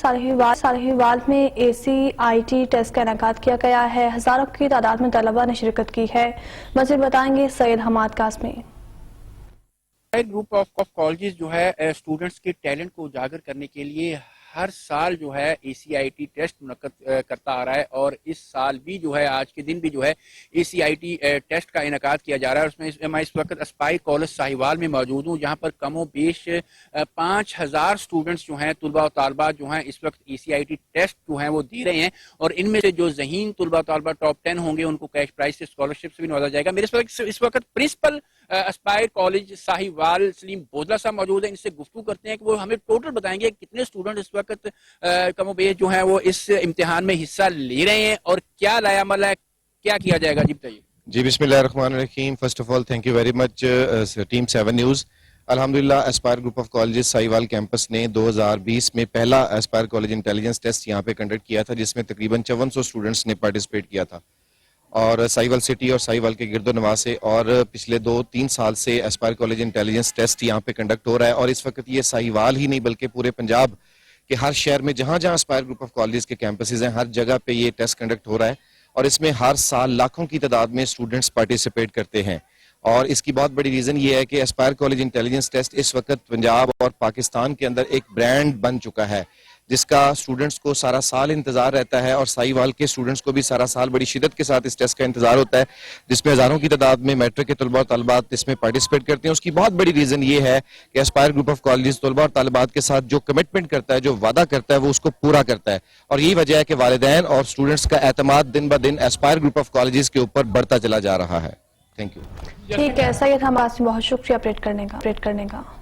साहिवाल में ACIT test का इनेकाद किया गया है। हजारों की तादाद में तलबा ने शिरकत की है। मज़ीद बताएंगे Syed Hammad Qasmi. Group of colleges जो है स्टूडेंट्स के टैलेंट को उजागर करने के लिए हर साल जो है ACIT टेस्ट मुनक्कद करता आ रहा है और इस साल भी जो है आज के दिन भी जो है ACIT टेस्ट का इनेकाद किया जा रहा है। उसमें मैं इस वक्त एस्पायर कॉलेज साहिवाल में मौजूद हूँ, जहाँ पर कमो बेश 5000 स्टूडेंट्स जो हैं तुलबा और तालबात जो हैं इस वक्त ACIT टेस्ट जो हैं वो दे रहे हैं और इनमें से जो ज़हीन तुलबा तालबा टॉप 10 होंगे उनको कैश प्राइज से स्कॉलरशिप से भी नवाजा जाएगा। मेरे इस वक्त principal Aspire college Sahiwal Saleem Bodla साहब मौजूद हैं। इनसे गुफ्तगू करते हैं कि वो हमें टोटल बताएंगे कितने स्टूडेंट इस वक्त कमोबेश जो हैं वो इस इम्तिहान में हिस्सा ले रहे हैं और क्या लायामल है, क्या किया जाएगा। जी बताइए। जी बिस्मिल्लाहिर्रहमानिर्रहीम। First of all thank you very much team 7 news. अल्हम्दुलिल्लाह Aspire Group of Colleges Sahiwal campus ने 2020 में पहला एस्पायर कॉलेज इंटेलिजेंस टेस्ट यहाँ पे कंडक्ट किया था, जिसमें तकरीबन 5400 स्टूडेंट्स ने पार्टिसिपेट किया था और साहिवाल सिटी और साहिवाल के गिरदो नवाह से और पिछले 2-3 साल से एस्पायर कॉलेज इंटेलिजेंस टेस्ट यहाँ पे कंडक्ट हो रहा है। और इस वक्त ये साहिवाल ही नहीं बल्कि पूरे पंजाब के हर शहर में जहाँ जहाँ एस्पायर ग्रुप ऑफ कॉलेज के कैंपसेस हैं हर जगह पे ये टेस्ट कंडक्ट हो रहा है और इसमें हर साल लाखों की तादाद में स्टूडेंट्स पार्टिसिपेट करते हैं। और इसकी बहुत बड़ी रीज़न ये है कि एस्पायर कॉलेज इंटेलिजेंस टेस्ट इस वक्त पंजाब और पाकिस्तान के अंदर एक ब्रांड बन चुका है, जिसका स्टूडेंट्स को सारा साल इंतजार रहता है और साहिवाल के स्टूडेंट्स को भी सारा साल बड़ी शिद्दत के साथ इस टेस्ट का इंतजार होता है, जिसमें हज़ारों की तादाद में मैट्रिक के तलबा और तालिबात इसमें पार्टिसिपेट करते हैं। उसकी बहुत बड़ी रीज़न ये है कि एस्पायर ग्रुप ऑफ कॉलेज तलबा और तालिबात के साथ जो कमिटमेंट करता है, जो वादा करता है, वो उसको पूरा करता है और यही वजह है कि वालिदैन और स्टूडेंट्स का एतमाद दिन ब दिन एस्पायर ग्रुप ऑफ कॉलेज के ऊपर बढ़ता चला जा रहा है। Thank you. ठीक है सैयद, हम बहुत शुक्रिया अपडेट करने का।